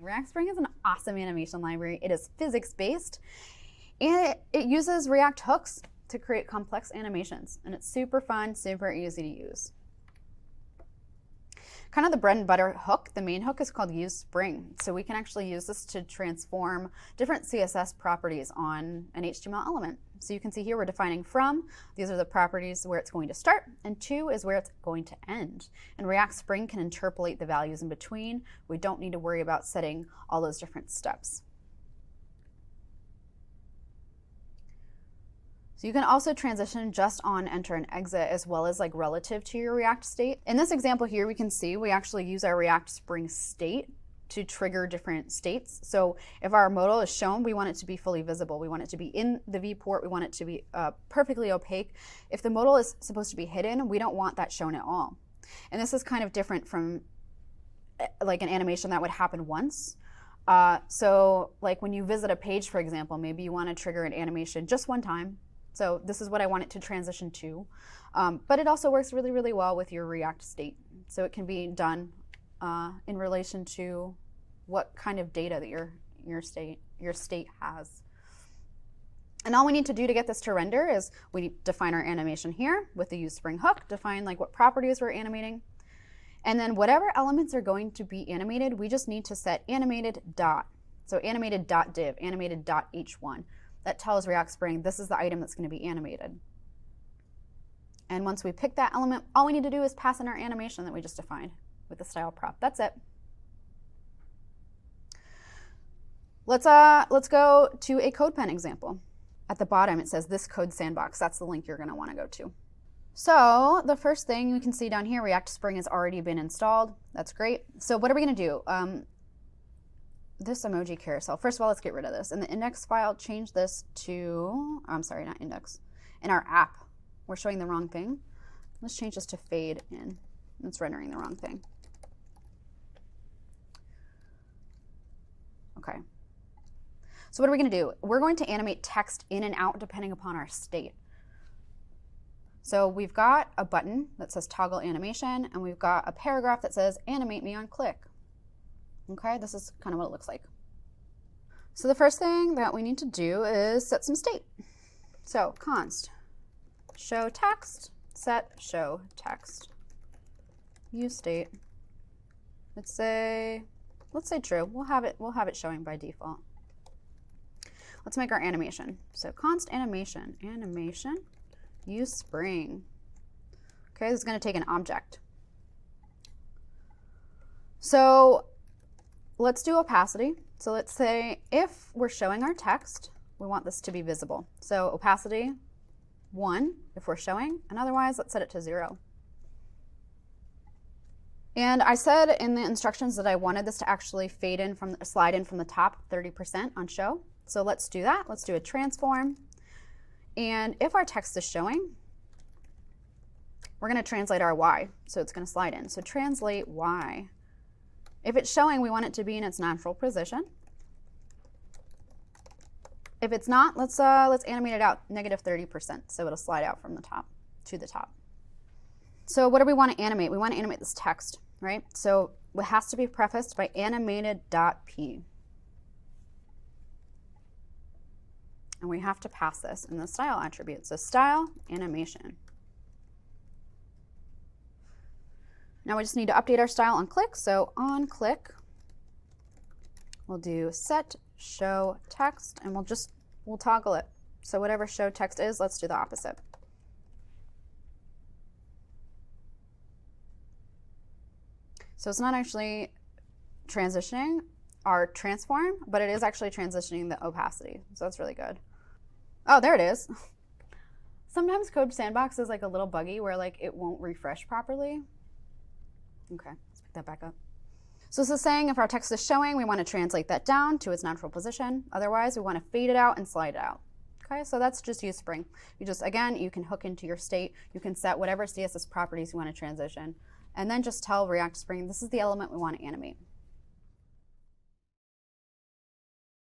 ReactSpring is an awesome animation library. It is physics-based, and it uses React hooks to create complex animations, and it's super fun, super easy to use. Kind of the bread and butter hook, the main hook is called useSpring. So we can actually use this to transform different CSS properties on an HTML element. So you can see here we're defining from. These are the properties where it's going to start, and to is where it's going to end. And ReactSpring can interpolate the values in between. We don't need to worry about setting all those different steps. So you can also transition just on enter and exit, as well as like relative to your React state. In this example here, we can see we actually use our ReactSpring state to trigger different states. So if our modal is shown, we want it to be fully visible. We want it to be in the viewport. We want it to be perfectly opaque. If the modal is supposed to be hidden, we don't want that shown at all. And this is kind of different from like an animation that would happen once. So like when you visit a page, for example, maybe you want to trigger an animation just one time. So this is what I want it to transition to. But it also works really, really well with your React state. So it can be done in relation to what kind of data that your state has. And all we need to do to get this to render is we define our animation here with the useSpring hook, define like what properties we're animating. And then whatever elements are going to be animated, we just need to set animated dot. So animated dot div, animated dot h1. That tells ReactSpring this is the item that's going to be animated. And once we pick that element, all we need to do is pass in our animation that we just defined with the style prop. That's it. Let's go to a CodePen example. At the bottom it says this code sandbox. That's the link you're going to want to go to. So the first thing we can see down here, ReactSpring has already been installed. That's great. So what are we going to do? This emoji carousel. First of all, let's get rid of this. In the index file, change this to, I'm sorry, not index. In our app, we're showing the wrong thing. Let's change this to fade in. It's rendering the wrong thing. Okay. So what are we going to do? We're going to animate text in and out depending upon our state. So we've got a button that says toggle animation, and we've got a paragraph that says animate me on click. Okay, this is kind of what it looks like. So the first thing that we need to do is set some state. So const show text, set show text, use state. Let's say true. We'll have it showing by default. Let's make our animation. So const animation, use Spring. Okay, this is going to take an object. So let's do opacity. So let's say if we're showing our text, we want this to be visible. So opacity 1 if we're showing, and otherwise let's set it to 0. And I said in the instructions that I wanted this to actually slide in from the top 30% on show. So let's do that. Let's do a transform. And if our text is showing, we're going to translate our Y. So it's going to slide in. So translate Y. If it's showing, we want it to be in its natural position. If it's not, let's animate it out -30%, so it'll slide out from the top to the top. So what do we want to animate? We want to animate this text, right? So it has to be prefaced by animated.p. And we have to pass this in the style attribute. So style animation. Now we just need to update our style on click. So on click, we'll do set show text, and we'll toggle it. So whatever show text is, let's do the opposite. So it's not actually transitioning our transform, but it is actually transitioning the opacity. So that's really good. Oh, there it is. Sometimes Code Sandbox is like a little buggy where like it won't refresh properly. Okay, let's pick that back up. So this is saying if our text is showing, we want to translate that down to its natural position. Otherwise, we want to fade it out and slide it out. Okay, so that's just useSpring. Again, you can hook into your state. You can set whatever CSS properties you want to transition. And then just tell ReactSpring, this is the element we want to animate.